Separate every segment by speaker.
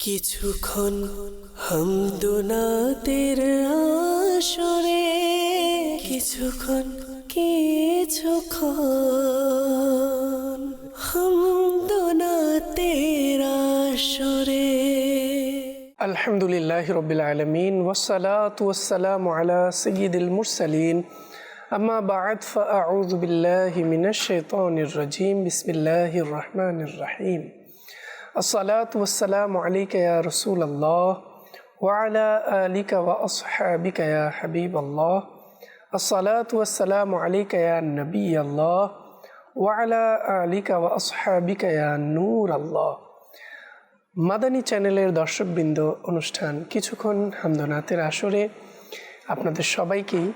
Speaker 1: কিছুক্ষণ হামদুনাতের আসরে কিছুক্ষণ হামদুনাতের আসরে।
Speaker 2: আলহামদুলিল্লাহি রাব্বিল আলামিন ওয়াসসালাতু ওয়াসসালামু আলা সাইয়্যিদিল মুরসালিন আম্মা বা'দ ফাআউযু বিল্লাহি মিনাশ শাইতানির রাজীম বিসমিল্লাহির রহমানির রহিম। আসসালাতু ওয়াসসালামু আলাইকা ইয়া রাসূলাল্লাহ ওয়া আলা আলিকা ওয়া আসহাবিকা ইয়া হাবিবাল্লাহ। আসসালাতু ওয়াসসালামু আলাইকা ইয়া নবিয়াল্লাহ ওয়া আলা আলিকা ওয়া আসহাবিকা ইয়া নূরাল্লাহ। মাদানী চ্যানেলের দর্শকবৃন্দ, অনুষ্ঠান কিছুক্ষণ হামদনাতের আসরে আপনাদের সবাইকেই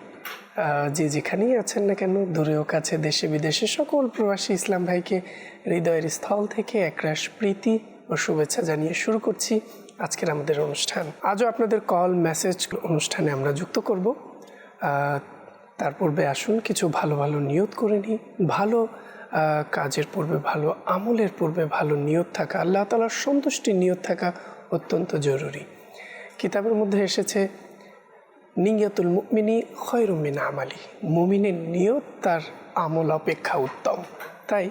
Speaker 2: যে যেখানেই আছেন না কেন, দূরেও কাছে, দেশে বিদেশে সকল প্রবাসী ইসলাম ভাইকে হৃদয়ের স্থল থেকে একরাশ প্রীতি ও শুভেচ্ছা জানিয়ে শুরু করছি আজকের আমাদের অনুষ্ঠান। আজও আপনাদের কল মেসেজ অনুষ্ঠানে আমরা যুক্ত করব। তার পূর্বে আসুন কিছু ভালো ভালো নিয়ত করে নিই। ভালো কাজের পূর্বে, ভালো আমলের পূর্বে ভালো নিয়ত থাকা, আল্লাহ তাআলার সন্তুষ্টির নিয়ত থাকা অত্যন্ত জরুরি। কিতাবের মধ্যে এসেছে নিয়তুল মুমিনি খয়রুম মিন আমালি, মুমিনের নিয়ত তার আমল অপেক্ষা উত্তম। তাই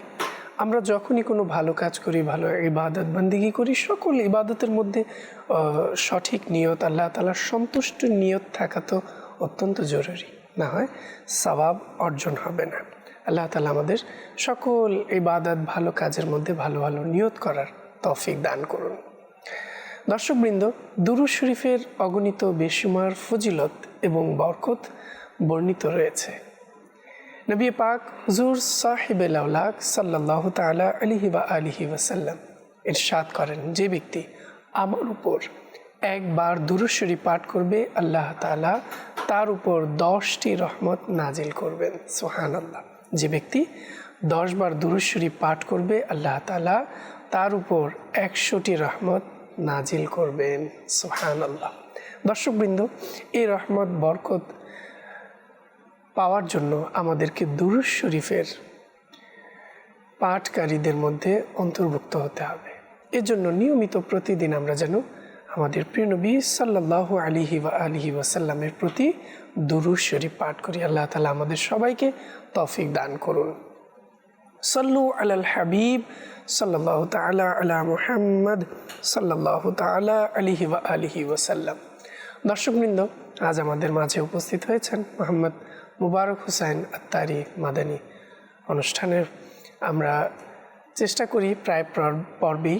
Speaker 2: আমরা যখনই কোনো ভালো কাজ করি, ভালো ইবাদত বন্দেগী করি, সকল ইবাদতের মধ্যে সঠিক নিয়ত, আল্লাহ তাআলার সন্তুষ্টির নিয়ত থাকা তো অত্যন্ত জরুরি। না হয় সওয়াব অর্জন হবে না। আল্লাহ তাআলা আমাদের সকল ইবাদত, ভালো কাজের মধ্যে ভালো ভালো নিয়ত করার তৌফিক দান করুন। দর্শকবৃন্দ, দুরূদ শরীফের অগণিত বেশুমার ফজিলত এবং বরকত বর্ণিত রয়েছে। নবী পাক হুজুর সাহিবুল আওলাক সাল্লাল্লাহু তাআলা আলাইহি ওয়া আলিহি ওয়াসাল্লাম ইরশাদ করেন, যে ব্যক্তি আমার উপর একবার দুরূদ শরীফ পাঠ করবে, আল্লাহ তাআলা তার উপর 10টি রহমত নাজিল করবেন। সুবহানাল্লাহ। যে ব্যক্তি 10 বার দুরূদ শরীফ পাঠ করবে, আল্লাহ তাআলা তার উপর 100টি রহমত নাজিল করবেন। সুবহানাল্লাহ। দর্শকবৃন্দ, এই রহমত বরকত পাওয়ার জন্য আমাদেরকে দুরূদ শরীফের পাঠকারীদের মধ্যে অন্তর্ভুক্ত হতে হবে। এজন্য নিয়মিত প্রতিদিন আমরা যেন আমাদের প্রিয় নবী সাল্লাল্লাহু আলাইহি ওয়া আলিহি ওয়াসাল্লামের প্রতি দুরূদ শরীফ পাঠ করি। আল্লাহ তাআলা আমাদের সবাইকে তৌফিক দান করুন। সাল্লু আলাল হাবিব সাল্লাল্লাহু তাআলা আলা মুহাম্মদ সাল্লাল্লাহু তাআলা আলাইহি ওয়া আলিহি ওয়াসাল্লাম। দর্শকবৃন্দ, আজ আমাদের মাঝে উপস্থিত হয়েছেন মোহাম্মদ মুবারক হোসেন আত্তারি মাদানী। অনুষ্ঠানের আমরা চেষ্টা করি প্রায় পর্বেই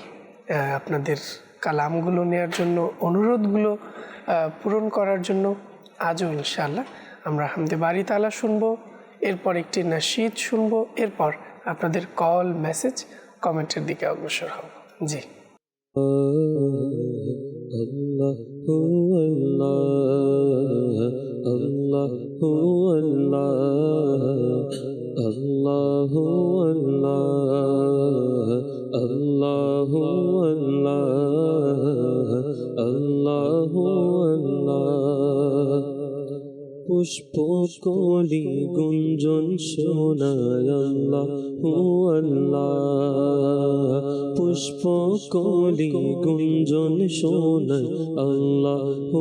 Speaker 2: আপনাদের কালামগুলো নেওয়ার জন্য, অনুরোধগুলো পূরণ করার জন্য। আজও ইনশাআল্লাহ আমরা হামদে বারি তাআলা শুনবো, এরপর একটি নাশিদ শুনবো, এরপর আপনাদের কল, মেসেজ, কমেন্টের দিকে অগ্রসর হব। জি।
Speaker 3: আল্লাহ আল্লাহ আল্লাহ আল্লাহ আল্লাহ আল্লাহ। পুষ্প কলি গুঞ্জন শোনায় আল্লাহু আল্লাহ, পুষ্প কলি গুঞ্জন শোনায় আল্লাহু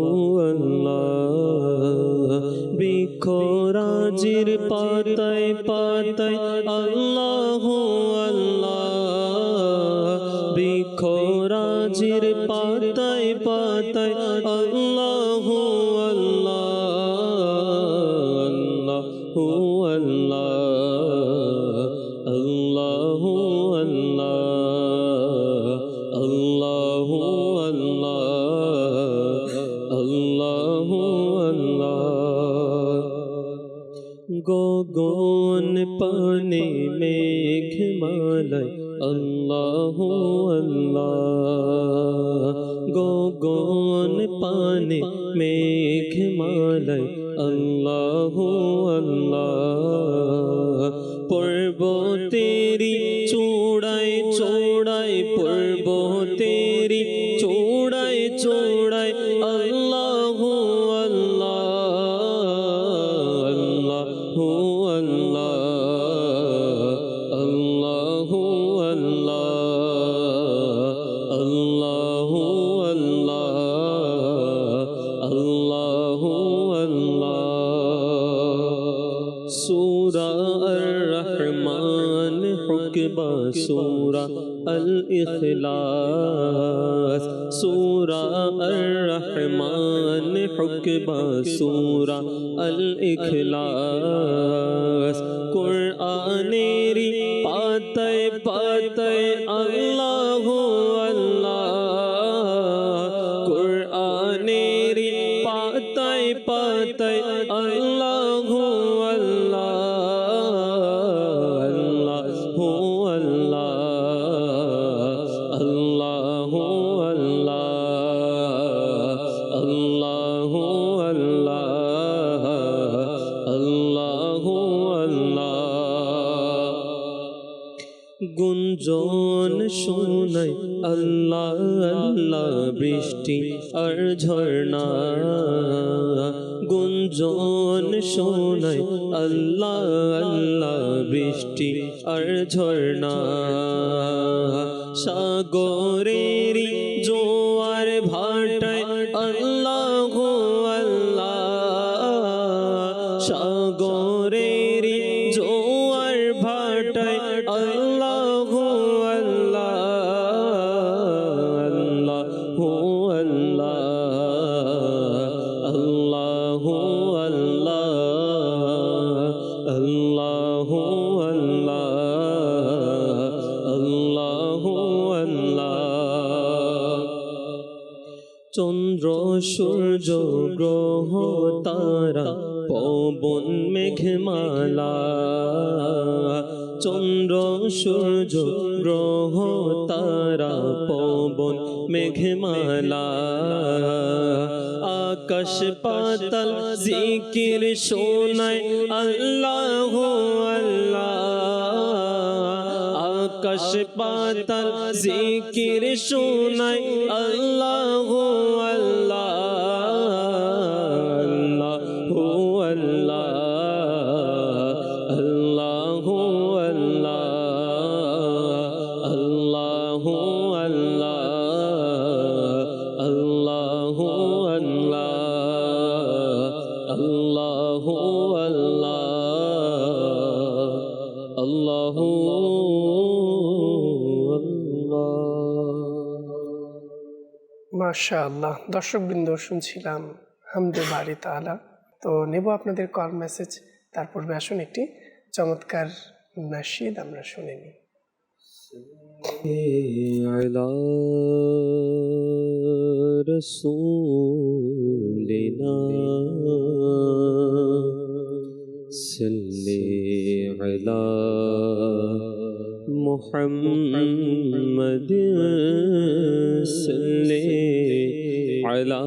Speaker 3: আল্লাহ। বৃক্ষরাজির পাতায় পাতায় আল্লাহু আল্লাহ, বৃক্ষরাজির পাতায় পাতায় আল্লাহু আল্লাহ। আল্লাহু আল্লাহ আল্লাহু আল্লাহ আল্লাহু আল্লাহ। গগন পানে মেঘমালায় আল্লাহু আল্লাহ, গগন পানে মেঘমালায় আল্লাহু আল্লাহ। পর্বতেরি চূড়ায় চূড়ায়, পর্বতেরি চূড়ায় চূড়ায় আল্লাহু আল্লাহ। আল্লাহু আল্লাহ আল্লাহু আল্লাহ আল্লাহু হুকবা সূরা আল ইখলাস সূরা আর রহমান হুকবা সূরা আল ইখলাস কুরআনেরি পাতায় পাতায় আল্লাহু আল্লাহ কুরআনেরি পাতায় পাতায় আল্লাহু আল্লাহ আল্লাহু আল্লাহ আল্লাহু আল্লাহ আল্লাহু আল্লাহ আল্লাহু আল্লাহ গুঞ্জন শোনায় আল্লাহ আল্লাহ বৃষ্টি আর ঝর্ণা গুঞ্জন শোনায় আল্লাহ আল্লাহ বৃষ্টি আর ঝর্ণা সাগরেরি জোয়ার ভাটায় আল্লাহ আল্লাহ সাগরেরি জোয়ার ভাটায় আল্লাহ আল্লাহ আল্লাহু আল্লাহ আল্লাহু আল্লাহ আল্লাহু আল্লাহ আল্লাহু আল্লাহ চন্দ্র সূর্য গ্রহ তারা পবন মেঘমালা চন্দ্র সূর্য গ্রহ তারা পবন মেঘমালা আকাশ পাতাল জিকির শোনায় আল্লাহ আল্লাহ আকাশ পাতাল জিকির শোনায় আল্লাহ আল্লাহ আল্লাহু আল্লাহ আল্লাহু আল্লাহ আল্লাহু আল্লাহ আল্লাহু আল্লাহ আল্লাহু আল্লাহ আল্লাহু
Speaker 2: মাশাআল্লাহ। দর্শকবৃন্দ, শুনছিলাম হামদে বারি তাআলা। তো নেব আপনাদের কল মেসেজ। তার পূর্বে আসুন একটি চমৎকার নাশিদ আমরা শুনে নিই।
Speaker 3: আলা রাসূলিনা সাল্লি আলা মুহাম্মাদ সাল্লি আলা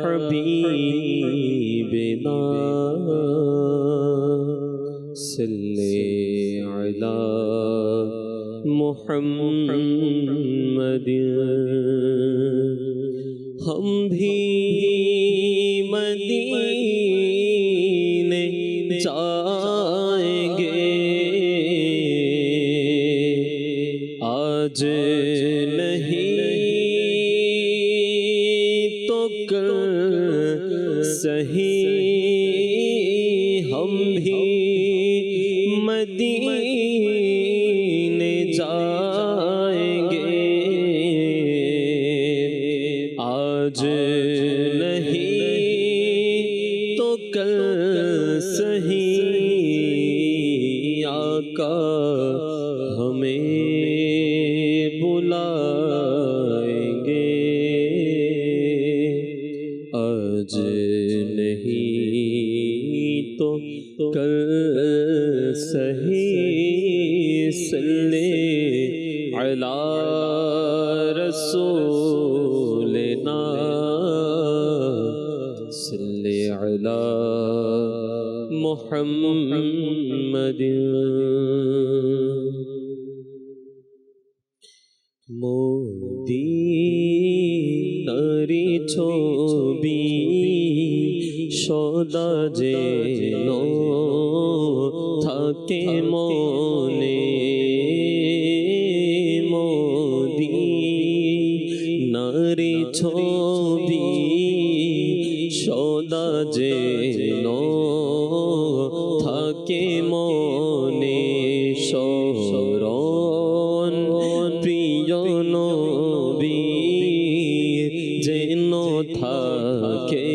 Speaker 3: হাবিবিনা সাল্লি আলা मुहम्मद हम भी मदीने जाएंगे आज नहीं तो कल सही हम भी मदीने जाएंगे आज नहीं तो कल सही आका हमें बुलाएंगे आज नहीं तो कल सही सल्ले अला रसूलिना सल्ले अला मुहम्मद মদিনারি ছবি সদা যেন থাকে মনে মদিনারি ছবি সদা যেন থাকে মনে থাকে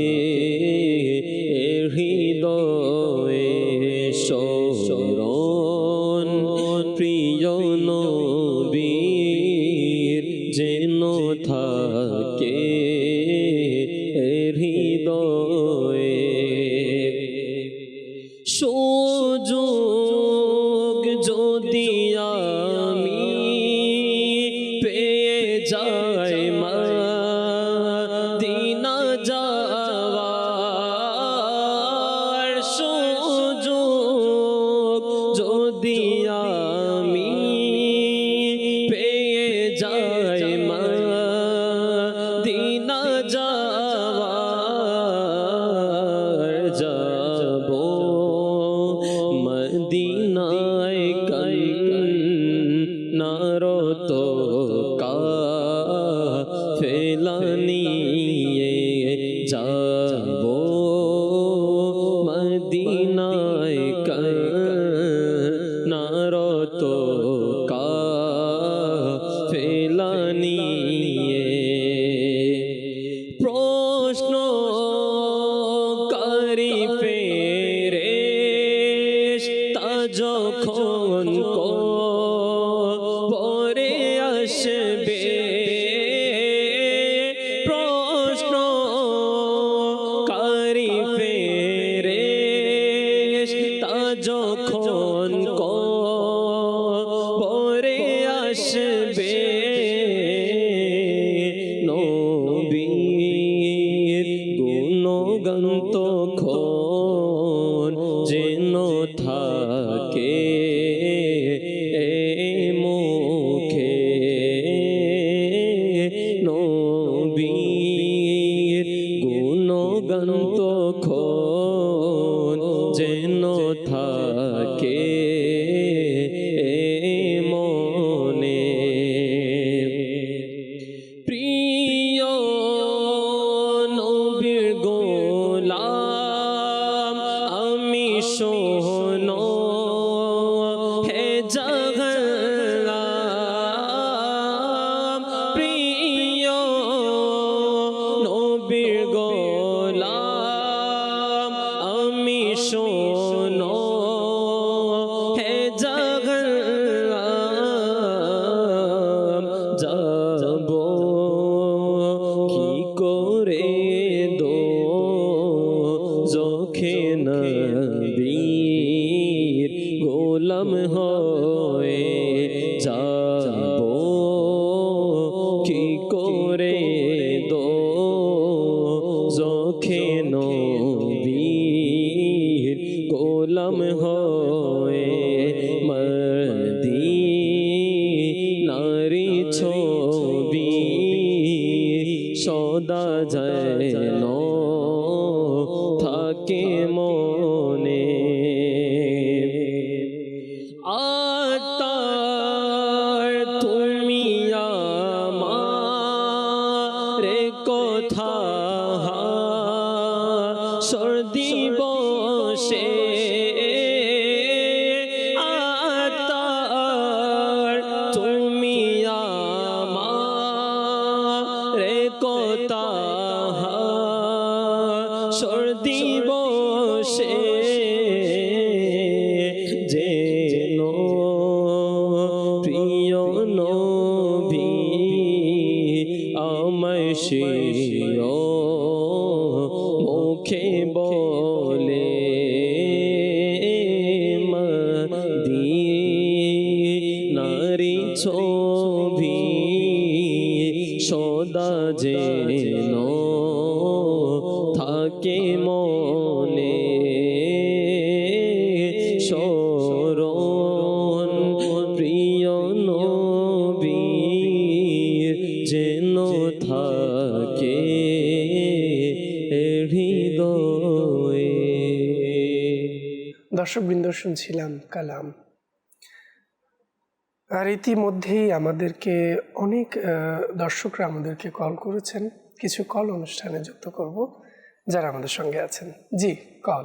Speaker 3: হৃদয়ে স্মরণ প্রিয় নবীর যেন থাকে হৃদয়ে সুযোগ যদি আমি পেয়ে যাই মদিনা যাওয়ার সুযোগ যদি আমি পেয়ে যাই মদিনা যাওয়ার যাব মদিনায় কান্নারত কাফেলা নিয়ে যাব মদিনায় কান্নারত কাফেলা নিয়ে প্রশ্ন করি ফেরেশতা যখন কবরে আসবে প্রশ্ন করি ফেরেশতা যখন কবরে আসবে নবীর গুণগান তখন যেন থাকে মুখে নবীর গুণগান তখন যেন থাকে মনে প্রিয় নবীর গোলাম আমি শোনো হে জাহান প্রিয় নবীর গোলাম আমি শোনো হে জাহান যাব কি করে দো জোখে নবীর গোলাম হয়ে যাব কি করে দো জোখে নবীর গোলাম হয়ে মদিনারি ছবি সদা যেন থাকে মনে আতার তুমি আমারে কথা সর্দি বসে আতার তুমি আমারে কথা সর্দি বসে যেন প্রিয় নবী আমায় শিও মুখে বলে মদিনারি ছবি সদা যেন থাকে মনে স্মরণ প্রিয় নবীর যেন থাকে হৃদয়ে
Speaker 2: দর্শকবৃন্দ শুনছিলাম কালাম। আর ইতিমধ্যেই আমাদেরকে অনেক দর্শকরা আমাদেরকে কল করেছেন। কিছু কল অনুষ্ঠানে যুক্ত করব যারা আমাদের সঙ্গে আছেন। জি, কল।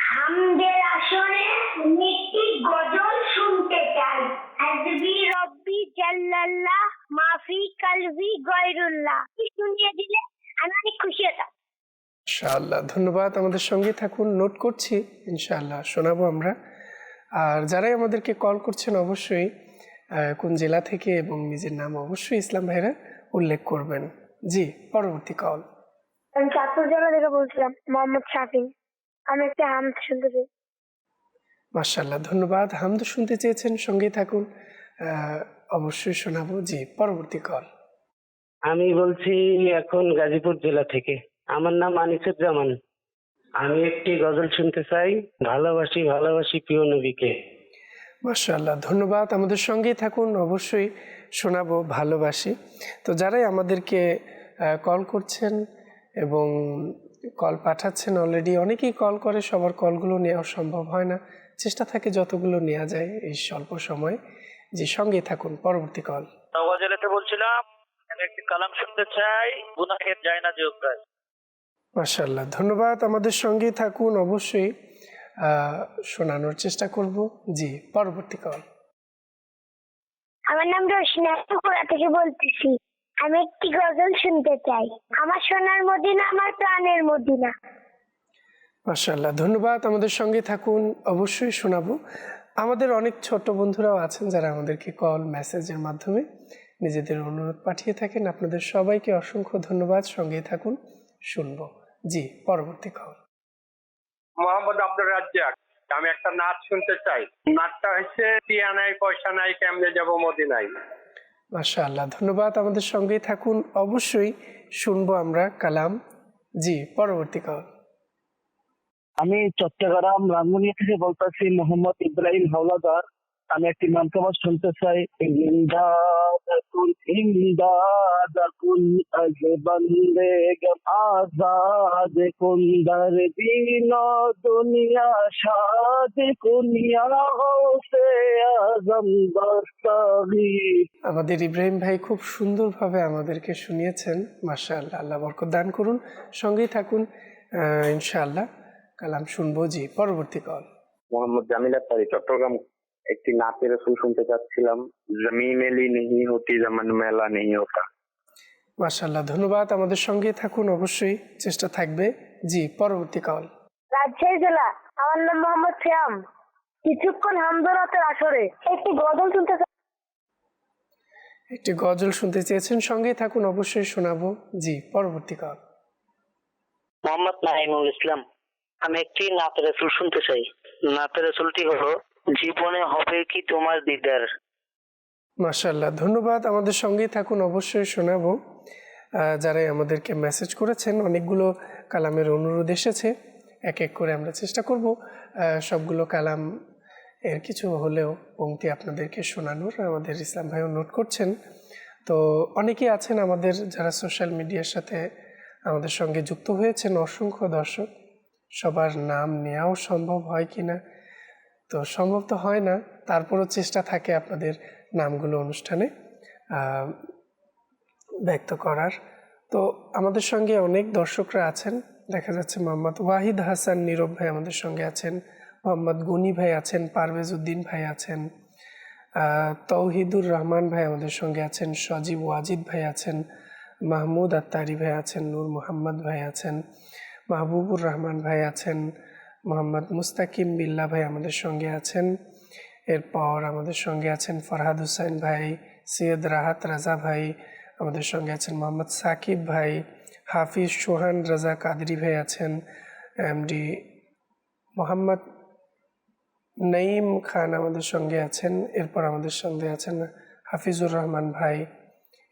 Speaker 4: হামদের আসরে একটি গজল শুনতে চাই। হাসবি রব্বি জাল্লাল্লাহ মাফি কালবি গায়রুল্লাহ। শুনিয়ে দিলে আমি
Speaker 2: ইনশাআল্লাহ, ধন্যবাদ। আমাদের সঙ্গে থাকুন, নোট করছি, ইনশাআল্লাহ শোনাবো আমরা। আর যারাই আমাদেরকে কল করছেন অবশ্যই কোন জেলা থেকে এবং নিজের নাম অবশ্যই ইসলাম ভাইরা উল্লেখ করবেন। জি, পরবর্তী কল।
Speaker 4: আমি চাঁদপুর জেলা থেকে বলছিলাম, মোহাম্মদ শাফিন। আমি একটা হামদ শুনতে চাই।
Speaker 2: মাশাআল্লাহ, ধন্যবাদ। হামদ শুনতে চেয়েছেন, সঙ্গেই থাকুন, অবশ্যই শোনাবো। জি, পরবর্তী কল।
Speaker 5: আমি বলছি এখন গাজীপুর জেলা থেকে। আমার নাম আনিসুজ্জামান। আমি একটি গজল শুনতে চাই, ভালোবাসি ভালোবাসি প্রিয় নবীকে।
Speaker 2: মাশাআল্লাহ, ধন্যবাদ। আমাদের সঙ্গেই থাকুন, অবশ্যই শোনাবো ভালোবাসি। তো যারাই আমাদেরকে কল করছেন এবং কল পাঠাচ্ছেন, অলরেডি অনেকেই কল করে, সবার কলগুলো নেওয়া সম্ভব হয় না, চেষ্টা থাকে যতগুলো নেওয়া যায় এই স্বল্প সময়ে। যে সঙ্গেই থাকুন, পরবর্তী কল।
Speaker 6: জেলাতে বলছিলাম, আমি একটি কালাম শুনতে চাই, গুনাহের যায় না জিওগ্রাফি।
Speaker 2: মাশাআল্লাহ, ধন্যবাদ। আমাদের সঙ্গেই থাকুন, অবশ্যই শোনানোর চেষ্টা করব। জি, পরবর্তী কল।
Speaker 4: আমার নাম রোশনা, ত্রিপুরা থেকে বলতেছি। আমি একটি গজল শুনতে চাই। আমার সোনার মদিনা, আমার প্রাণের মদিনা।
Speaker 2: মাশাআল্লাহ, ধন্যবাদ। আমাদের সঙ্গে থাকুন, অবশ্যই শোনাবো। আমাদের অনেক ছোট বন্ধুরাও আছেন যারা আমাদেরকে কল মেসেজের মাধ্যমে নিজেদের অনুরোধ পাঠিয়ে থাকেন। আপনাদের সবাইকে অসংখ্য ধন্যবাদ। সঙ্গেই থাকুন, শুনবো। জি, পরবর্তী কল।
Speaker 7: মোহাম্মদ আব্দুর রাজ্জাক। আমি একটা নাচ শুনতে চাই। নাচটা হচ্ছে টিয়া নাই পয়সা নাই কেমনে যাব মদিনায়।
Speaker 2: মাশাআল্লাহ, ধন্যবাদ। আমাদের সঙ্গেই থাকুন, অবশ্যই শুনবো আমরা কালাম। জি, পরবর্তী কল।
Speaker 5: আমি চট্টগ্রাম রাঙ্গুনিয়া থেকে বলতেছি, মোহাম্মদ ইব্রাহিম হাওলাদার। আমি একটি নামকাবাজ শুনতে চাই। ইমদাদুন আজ বন্দে গম আজাদ কুন দর দিনা দুনিয়া শাদ কুনিয়া হোসে আজম দস্তগীর।
Speaker 2: আমাদের ইব্রাহিম ভাই খুব সুন্দরভাবে আমাদেরকে শুনিয়েছেন। মাশাআল্লাহ, আল্লাহ বরকত দান করুন। সঙ্গেই থাকুন, ইনশাআল্লাহ কালাম শুনবো। জি, পরবর্তী কল।
Speaker 8: মোহাম্মদ জামিল আত্তারি, চট্টগ্রাম। একটি নাচের রসুল শুনতে চাচ্ছিলাম, জমি মেলি নেহি হতি জমন মেলা নেহি হতা।
Speaker 2: মাশাআল্লাহ, ধন্যবাদ। আমাদের সঙ্গে থাকুন, অবশ্যই চেষ্টা থাকবে। জি, পরবর্তী কল।
Speaker 4: রাজশাহী জেলা। আমার নাম মোহাম্মদ শ্যাম। কিছুক্ষণ হামদরাতের আসরে একটি গজল শুনতে চাই।
Speaker 2: একটি গজল শুনতে চেয়েছেন, সঙ্গেই থাকুন, অবশ্যই শোনাবো। জি, পরবর্তী কল।
Speaker 5: মোহাম্মদ নাইমুল ইসলাম। আমি একটি নাতের রসুল শুনতে চাই। নাতের রসুলটি হলো, জীবনে হবে কি তোমার দিদার।
Speaker 2: মাশাআল্লাহ, ধন্যবাদ। আমাদের সঙ্গেই থাকুন, অবশ্যই শোনাবো। যারাই আমাদেরকে মেসেজ করেছেন, অনেকগুলো কালামের অনুরোধ এসেছে, এক এক করে আমরা চেষ্টা করব সবগুলো কালাম এর কিছু হলেও পংক্তি আপনাদেরকে শোনানোর। আমাদের ইসলাম ভাইও নোট করছেন। তো অনেকেই আছেন আমাদের যারা সোশ্যাল মিডিয়ার সাথে আমাদের সঙ্গে যুক্ত হয়েছেন, অসংখ্য দর্শক। সবার নাম নেওয়াও সম্ভব হয় কি না, তো সম্ভব তো হয় না, তারপরও চেষ্টা থাকে আপনাদের নামগুলো অনুষ্ঠানে ব্যক্ত করার। তো আমাদের সঙ্গে অনেক দর্শকরা আছেন, দেখা যাচ্ছে মোহাম্মদ ওয়াহিদ হাসান নীরব ভাই আমাদের সঙ্গে আছেন, মোহাম্মদ গনি ভাই আছেন, পারভেজ উদ্দিন ভাই আছেন, তৌহিদুর রহমান ভাই আমাদের সঙ্গে আছেন, সজীব ওয়াজিদ ভাই আছেন, মাহমুদ আত্তারি ভাই আছেন, নূর মোহাম্মদ ভাই আছেন, মাহবুবুর রহমান ভাই আছেন, মোহাম্মদ মুস্তাকিম বিল্লাহ ভাই আমাদের সঙ্গে আছেন। এরপর আমাদের সঙ্গে আছেন ফরহাদ হুসাইন ভাই, সৈয়দ রাহাত রাজা ভাই, আমাদের সঙ্গে আছেন মোহাম্মদ সাকিব ভাই, হাফিজ সোহান রাজা কাদরি ভাই আছেন, এমডি মোহাম্মদ নঈম খান আমাদের সঙ্গে আছেন। এরপর আমাদের সঙ্গে আছেন হাফিজুর রহমান ভাই।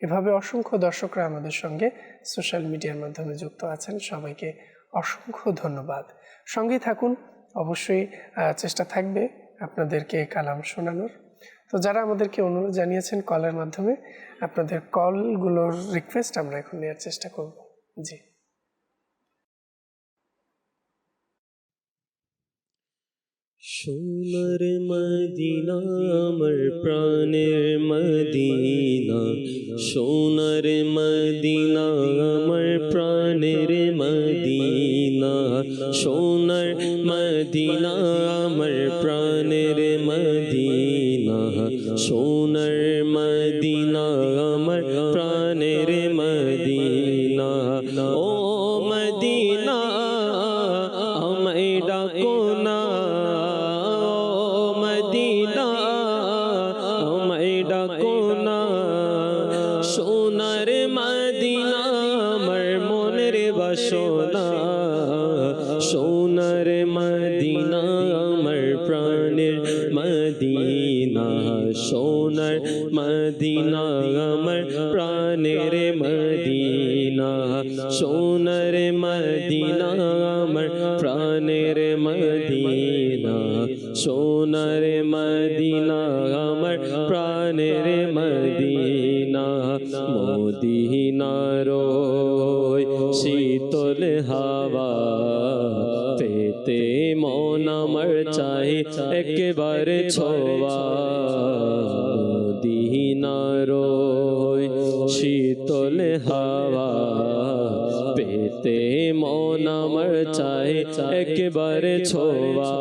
Speaker 2: এভাবে অসংখ্য দর্শকরা আমাদের সঙ্গে সোশ্যাল মিডিয়ার মাধ্যমে যুক্ত আছেন। সবাইকে অসংখ্য ধন্যবাদ। সঙ্গেই থাকুন, অবশ্যই চেষ্টা থাকবে আপনাদেরকে কালাম শোনানোর। তো যারা আমাদেরকে অনুরোধ জানিয়েছেন কলের মাধ্যমে, আপনাদের কলগুলোর রিকোয়েস্ট আমরা এখন নেওয়ার চেষ্টা করব। জি,
Speaker 3: সোনার মদিনা আমার প্রাণের মদিনা, সোনার মদিনা আমার প্রাণের মদিনা, সোনার মদিনা আমার প্রাণের মদিনা, সোনার মদিনা আমার প্রাণের মদিনা। ও মদিনা সোনার মদিনা আমার মনের বাসনা সোনার মদিনা আমার প্রাণের মদিনা সোনার মদিনা আমার প্রাণের মদিনা সোনার মদিনা আমার প্রাণের মদিনা সোনার মদিনা আমার প্রাণের মদিনা মদিনার শীতল হাওয়া পেতে মন আমার চাই একেবারে ছোঁয়া মদিনার শীতল হাওয়া পেতে মন আমার চাই একেবারে ছোঁয়া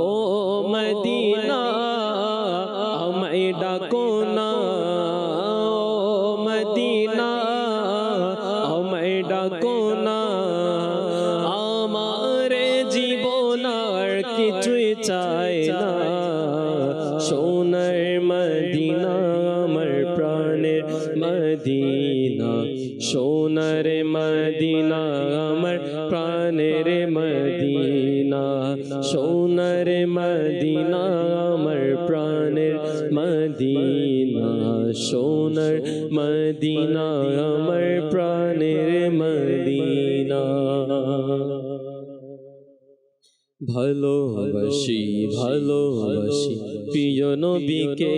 Speaker 3: ও মদিনা আমায় ডাকো না ও মদিনা আমায় ডাকো না আমার জীবন আর কিছুই চাই না সোনার মদিনা আমার প্রাণের মদিনা সোনার মদিনা আমার প্রাণের মদিনা সোনার মদিনা আমার প্রাণের মদিনা সোনার মদিনা আমার প্রাণের মদিনা ভালোবাসি ভালোবাসি প্রিয় নবীকে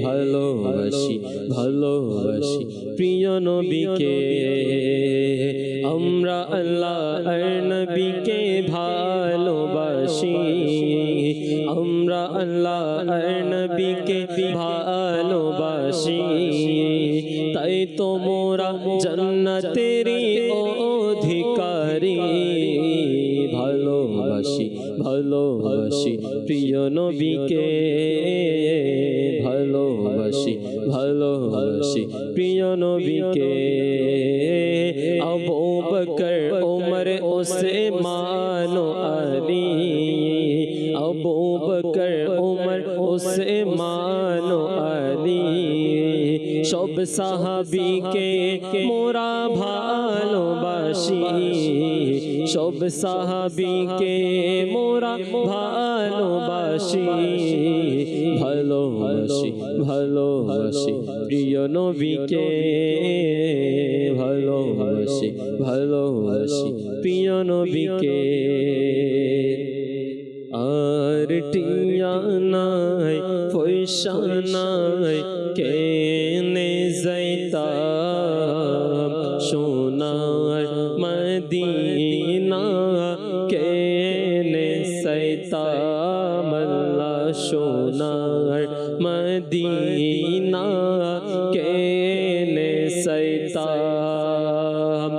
Speaker 3: ভালোবাসি ভালোবাসি প্রিয় নবীকে আমরা আল্লাহর নবীকে ভালোবাসি আমরা আল্লাহর নবীকে ভালোবাসি তাই তো মোরা জান্নাতেরই অধিকারী ভালোবাসি ভালোবাসি প্রিয় নবীকে ভালোবাসি ভালোবাসি প্রিয় নবীকে আবু বকর ওমর ওসমান আলী আবু বকর ওমর ওসমান আলী সব সাহাবীকে মোরা ভালোবাসি সব সাহাবীকে মোরা ভালোবাসি ভালোবাসি ভালোবাসি প্রিয় নবীকে ভালোবাসি ভালোবাসি প্রিয় নবীকে আর টিয়া নাই পয়সা নাই কেনে যাইতাম সোনার মদিনা কেনে যাইতাম আল্লাহ সোনার মদিনা কেনে যাইতাম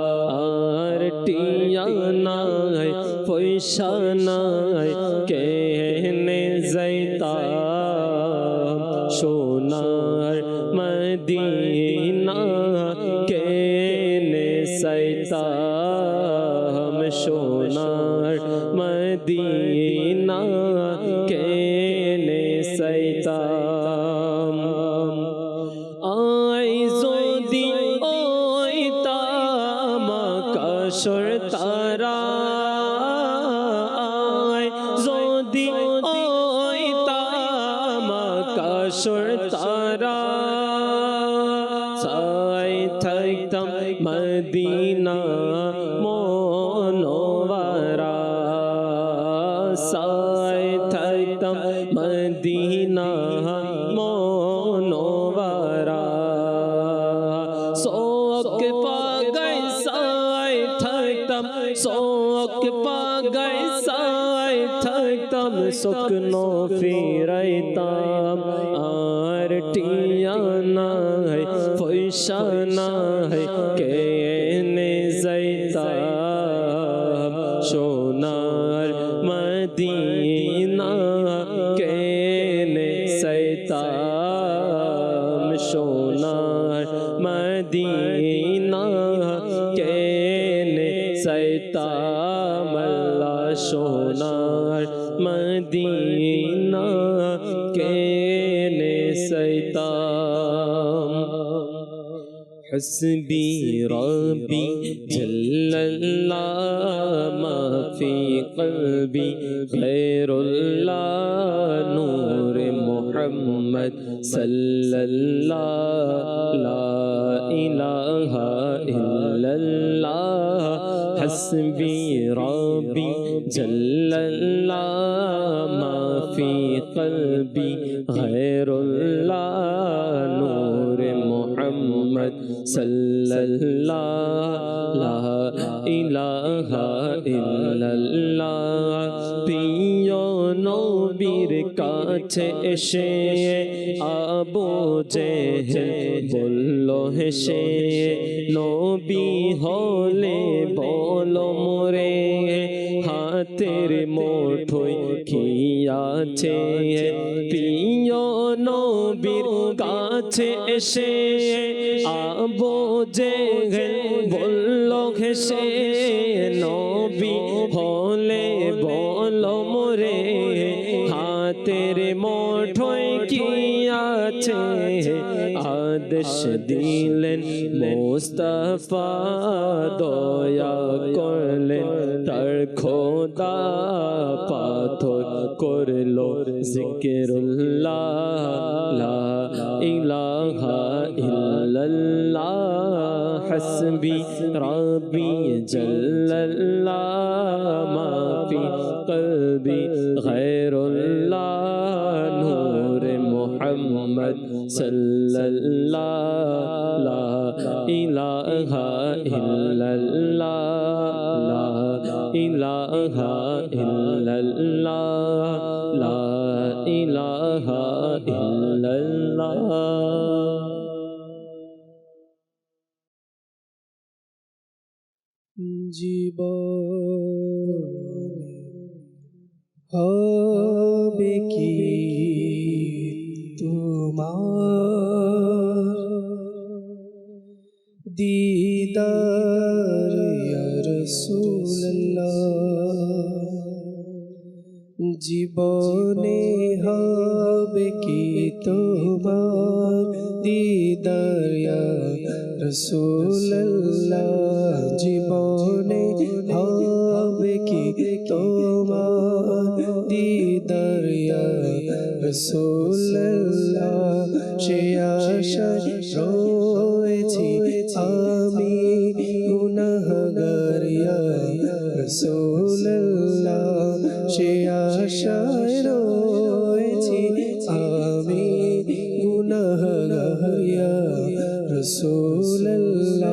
Speaker 3: আর টিয়া নাই পয়সা নাই কেনে যাইতাম সোনার মদিনা কেনে যাইতাম সোনার মদিনা কেনে যাইতাম আই যদি ওইতাম আকাশের তারা যদি ওইতাম আকাশের তারা চাই থাকতাম মদিনা মনোয়ারা চাই থাকতাম মদিনা মনোয়ারা শোক পাগাই চাই থাকতাম শোক পাগাই চাই থাকতাম স্বপ্ন ফিরাইতাম আর টিয়া নাই পয়সা নাই কেনে যাইতাম সোনার মদিনা কেনে যাইতাম সোনার মদিনা কেনে যাইতাম আল্লাহ সোনার মদিনা কেনে যাইতাম حسبي ربي جل الله ما في قلبي غير الله نور محمد صلى الله لا إله إلا الله حسبي ربي جل الله ما في قلبي غير الله نور محمد صلى الله لا إله إلا الله প্রিয় নবীর কাছে এসে আবু জেহেল বলল হেসে নবী হলে বলো মোরে হাতের মুঠোয় কি আছে প্রিয় নবীর কাছে এসে আবু জেহেল বলল হেসে নবী হলে বলো মোরে হাতের মুঠোয় কি আছে আদেশ দিলেন মুস্তাফা দয়া করলেন তার খোদা পাথর করলো জিকিরুল্লাহ লা ইলাহা ইল্লাল্লাহ হাসবি রাব্বি জাল্লাল্লাহ মা ফি কলবি গায়রুল্লাহ নূর মুহাম্মদ সাল্লাল্লাহ লা ইলাহা ইল্লাল্লাহ লা ইলাহা ইল্লাল্লাহ লা ইলাহা ইল্লাল্লাহ
Speaker 1: জীবন হবে কি তোমার দিদার ইয়া রাসূলুল্লাহ জীবনে হবে কি তোমার দিদার ইয়া রাসূলুল্লাহ জীবনে হবে কি তোমার দিদার ইয়া রাসূলুল্লাহ সে আশায় রয়েছি আমি গুনাহগার ইয়া রাসূলুল্লাহ সে আশায় রয়েছি আমি গুনাহগার ইয়া রাসূলুল্লাহ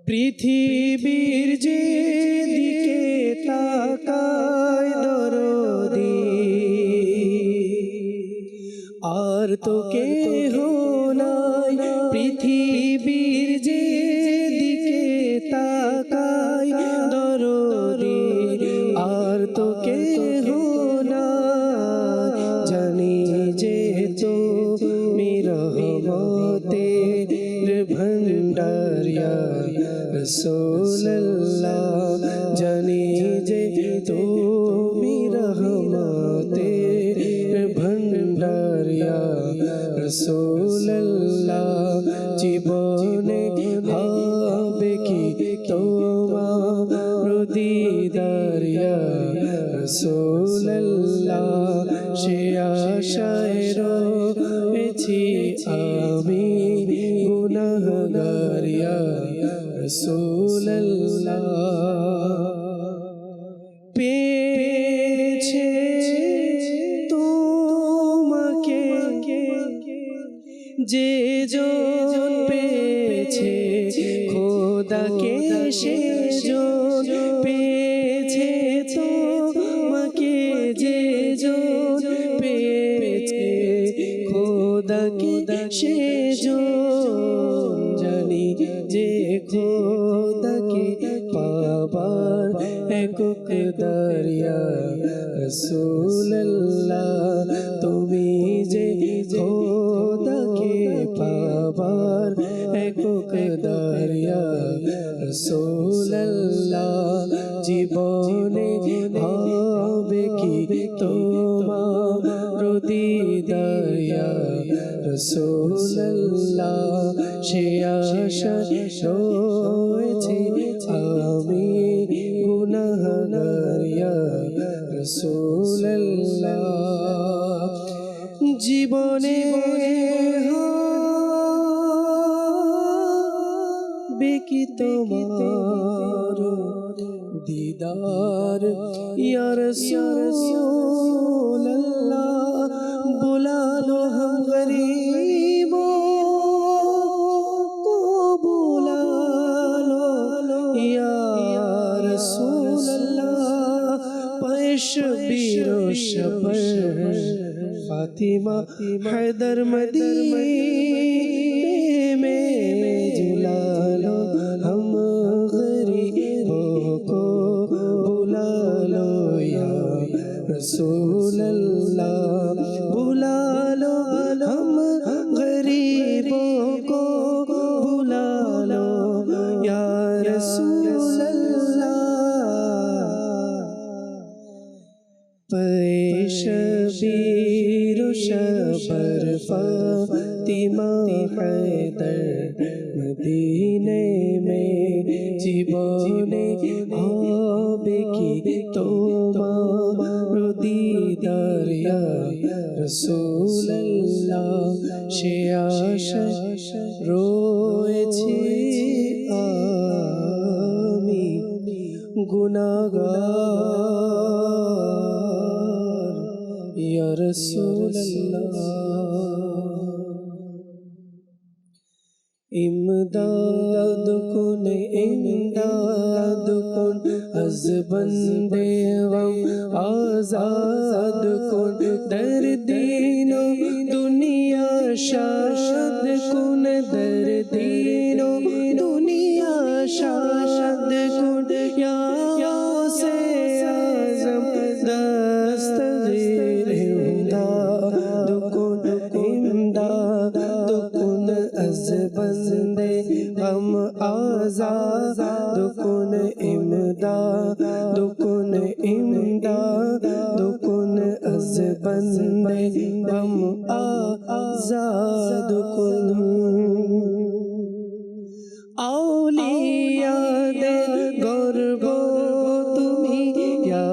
Speaker 1: পৃথিবীর যে দিকে তাকায় দরদি আর তো কেহ নাই পৃথিবীর যে দিকে তাকায় দরদি আর তো কেহ নাই জানি যে তুমি রহমতের ভণ্ডার ইয়া রাসূলুল্লাহ জানি যে তুমি রহমতের ভণ্ডার ইয়া রাসূলুল্লাহ জীবনে হবে কি তোমার দিদার ইয়া রাসূলুল্লাহ সে আশায় রয়েছি আমি গুনাহগার ইয়া রাসূলুল্লাহ পেয়েছে তোমাকে যে জন পেয়েছে খোদাকে সে জন পেয়েছে তোমাকে যে জন পেয়েছে খোদাকে সে জন জানি যে খোদাকে পাবার একক দরিয়া রাসূলুল্লাহ তুমি যে খোদাকে পাবার একক দরিয়া রাসূলুল্লাহ জীবনে হবে কি তোমার দিদার ইয়া রসুল্লাহ সে আশা রয়েছি আমি গুনাহগার ইয়া রসুল্লাহ জীবনে বেকি তোমার दीदार या रसूल अल्लाह बुला लो हम गरीबों को बुला लो या रसूल अल्लाह पैश बीरो शपर फातिमा हैदर मदीने में जुला लो हम रसूल अल्लाह बुला लो हम गरीबों को बुला लो या रसूल अल्लाह शबीर शबर फातिमा हैदर मदीने में जीवने आबे की তোমার दीदार या रसूल अल्लाह সে আশা রয়েছি আমি গুনাহগার या रसूल अल्लाह इमदाद कुन अज बंदे गम आजाद कुन दर दीनो दुनिया शाद कुन दर दीनो दुनिया शाद कुन या से आजम दस्तगीर इमदाद कुन अज बंदे गम आजाद कुन इमदाद कुन अज बंदे गम आजाद कुन औलिया दे गर्बो तुमी या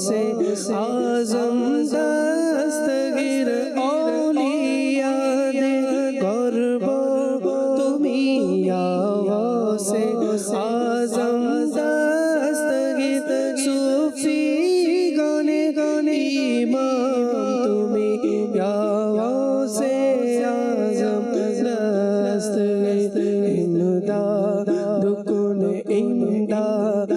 Speaker 1: से आजम दस्तगीर औलिया दे गर्बो तुमी या से आजम दस्तगीर सूफी गाने गाने इमाम तुमी या से आजम दस्तगीर इमदाद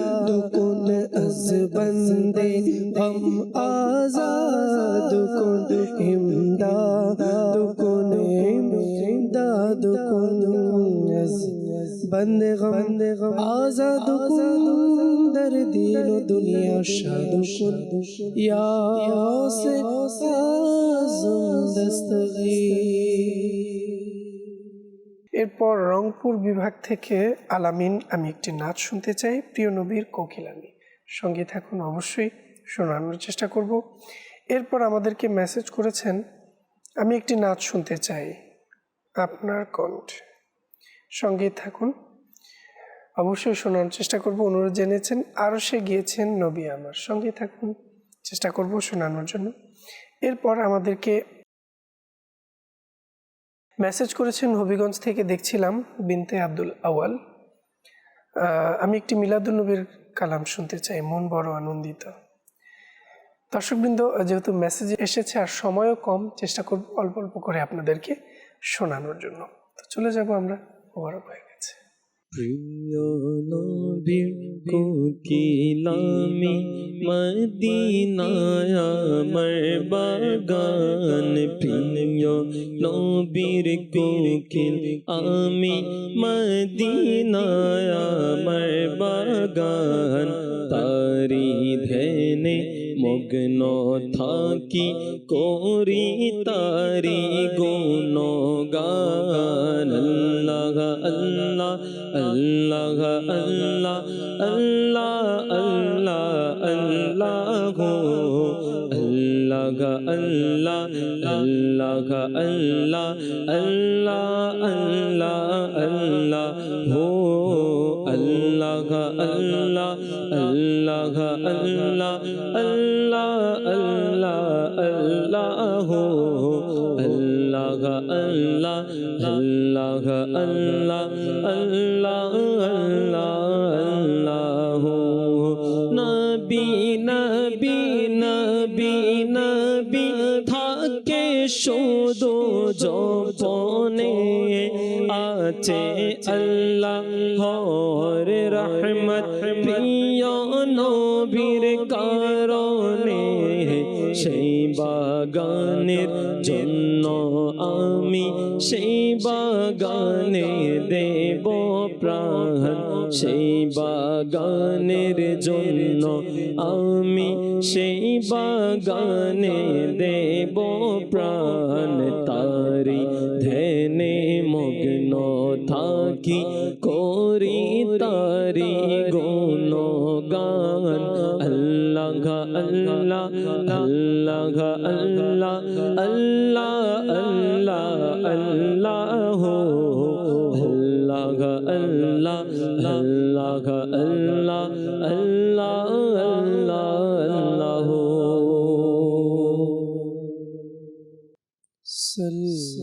Speaker 1: कुन अज बंदे हम आजाद कुन इमदाद कुन अज बंदे गम आजाद कुन दर दीन दुनिया शाद कुन या से आजम दस्तगीर।
Speaker 2: এরপর রংপুর বিভাগ থেকে আলামিন আমি একটি নাচ শুনতে চাই প্রিয় নবীর কোকিলামি সঙ্গে থাকুন অবশ্যই শোনানোর চেষ্টা করব। এরপর আমাদেরকে মেসেজ করেছেন আমি একটি নাচ শুনতে চাই আপনার কণ্ঠ সঙ্গে থাকুন অবশ্যই শোনানোর চেষ্টা করব। অনুরোধ জেনেছেন আরও সে গিয়েছেন নবী আমার সঙ্গে থাকুন চেষ্টা করব শোনানোর জন্য। এরপর আমাদেরকে মেসেজ করেছেন হবিগঞ্জ থেকে দেখছিলাম বিনতে আব্দুল আওয়াল আমি একটি মিলাদুন্নবীর কালাম শুনতে চাই মন বড় আনন্দিত। দর্শকবৃন্দ যেহেতু মেসেজ এসেছে আর সময়ও কম চেষ্টা করব অল্প অল্প করে আপনাদেরকে শোনানোর জন্য। তো চলে যাব আমরা মোবারক হয়ে গেছে।
Speaker 3: প্রিয় নবীর কোকিলামি মদিনায় আমার বাগান প্রিয় নবীর কোকিল আমি মদিনায় আমার বাগান তারি ধ্যানে মগ্ন থাকি করি তারি গুণগান আল্লাহ আল্লাহ আল্লাহ আল্লাহ আল্লাহ আল্লাহ আল্লাহ আল্লাহ আল্লাহ আল্লাহ আল্লাহ আল্লাহ আল্লাহ আল্লাহ হো আল্লাহ আল্লাহ আল্লাহ আল্লাহ আল্লাহ আল্লাহ আল্লাহ হো আল্লাহ আল্লাহ আল্লাহ আল্লাহ আল্লাহ আল্লাহ আল্লাহ নবী নবী নবী নবী থাকে শুধু জপনে আছে আল্লাহর রহমত প্রিয় নবীর কারণে সেই বাগানের জন্য আমি সেই বাগানে দেব প্রাণ সেই বাগানের জন্য আমি সেই বাগানে দেব প্রাণ তারি ধ্যানে মগ্ন থাকি করি তারি গুণগান আল্লাহ আল্লাহ আল্লাহ আল্লাহ আল্লাহ আল্লাহ আল্লাহ আল্লাহ আল্লাহ আল্লাহ আল্লাহ আল্লাহ আল্লাহ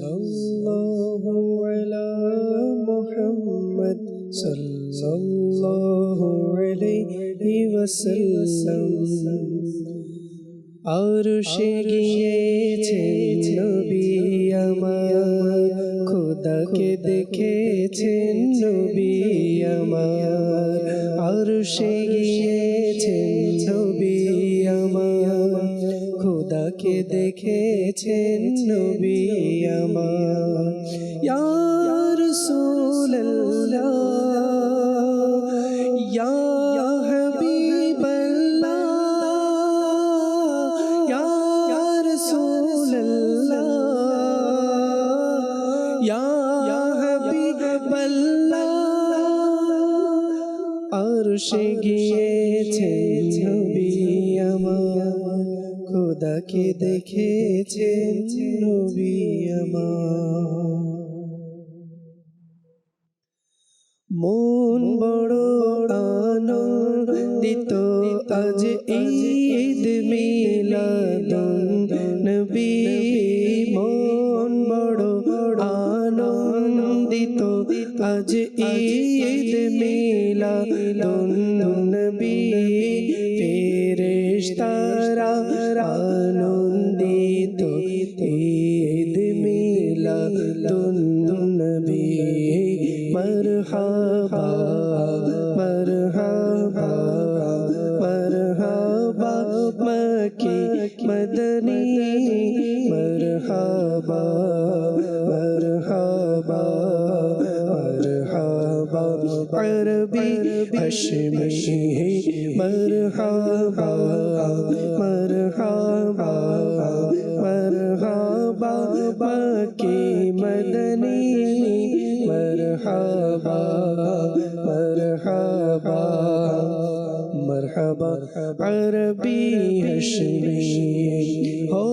Speaker 1: সাল্লাল্লাহু আলা মুহাম্মদ সাল্লাল্লাহু আলাইহি ওয়াসাল্লাম আরশে গিয়েছেন নবী আমার খোদাকে দেখেছেন নবী আমার আরশে গিয়েছেন নবী আমার খোদাকে দেখেছেন নবী আমার ইয়া রাসূলুল্লাহ ইয়া আরশে গিয়েছেন নবী আমার খোদাকে দেখেছেন নবী আমার মন বড় আনন্দিত আজ ঈদ মিলাদুন নবী মন বড় আনন্দিত আজ ঈদ মিলাদুন নবী ফেরেশতারা আনন্দিত ঈদ মিলাদুন নবী মরহাবা মরহাবা মরহাবা মক্কি মদনী মরহাবা মরহাবা মরহাবা আরবি হাশমি মরহাবা মরহাবা মরহাবা মক্কি মদনী مرحبا مرحبا مرحبا عربی ہشمی ہو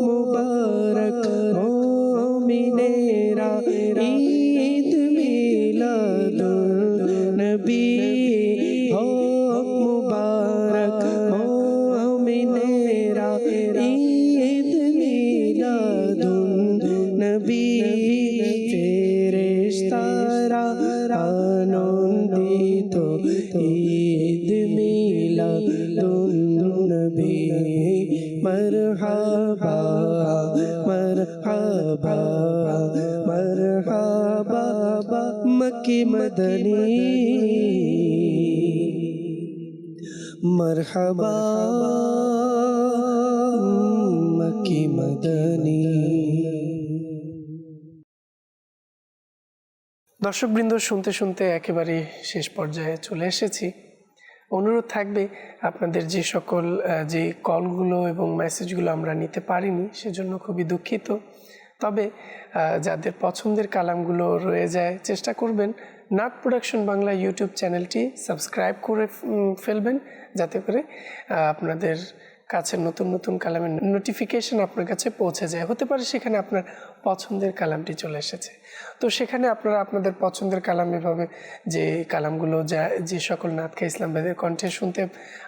Speaker 1: مبارک مومنیرا عید میلاد النبی ہو مبارک مومنیرا عید میلاد النبی ফেরেশতারা আনন্দিত ঈদ মিলাদুন নবী মরহাবা মরহাবা মরহাবা মক্কি মদনী মরহাবা মক্কি মদনী
Speaker 2: দর্শকবৃন্দ শুনতে শুনতে একেবারে শেষ পর্যায়ে চলে এসেছি। অনুরোধ থাকবে আপনাদের যে সকল যে কলগুলো এবং মেসেজগুলো আমরা নিতে পারিনি সেজন্য খুবই দুঃখিত। তবে যাদের পছন্দের কালামগুলো রয়ে যায় চেষ্টা করবেন নাত প্রোডাকশন বাংলা ইউটিউব চ্যানেলটি সাবস্ক্রাইব করে ফেলবেন যাতে করে আপনাদের কাছে নতুন নতুন কালামের নোটিফিকেশন আপনার কাছে পৌঁছে যায়। হতে পারে সেখানে আপনার পছন্দের কালামটি চলে এসেছে, তো সেখানে আপনারা আপনাদের পছন্দের কালাম এভাবে যে কালামগুলো যে সকল নাতখা ইসলাম ভাইদের কণ্ঠে শুনতে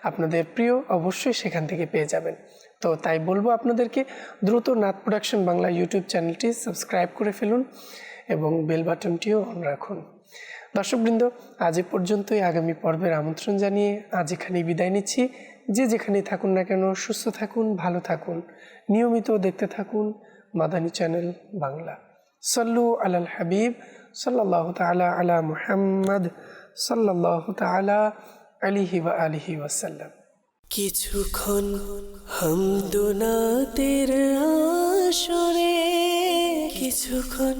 Speaker 2: আপনাদের প্রিয়, অবশ্যই সেখান থেকে পেয়ে যাবেন। তো তাই বলবো আপনাদেরকে দ্রুত নাত প্রোডাকশন বাংলা ইউটিউব চ্যানেলটি সাবস্ক্রাইব করে ফেলুন এবং বেল বাটনটিও অন রাখুন। দর্শকবৃন্দ, আজ এ পর্যন্তই। আগামী পর্বের আমন্ত্রণ জানিয়ে আজ এখানেই বিদায় নিচ্ছি। যে যেখানেই থাকুন না কেন, সুস্থ থাকুন, ভালো থাকুন, নিয়মিত দেখতে থাকুন মাদানী চ্যানেল বাংলা। সল্লু আলাল হাবিব সাল্লাল্লাহু তাআলা আলা মুহাম্মদ সাল্লাল্লাহু তাআলা আলাইহি ওয়া আলিহি ওয়াসাল্লাম।
Speaker 1: কিছুক্ষণ হামদুনাতের আসরে, কিছুক্ষণ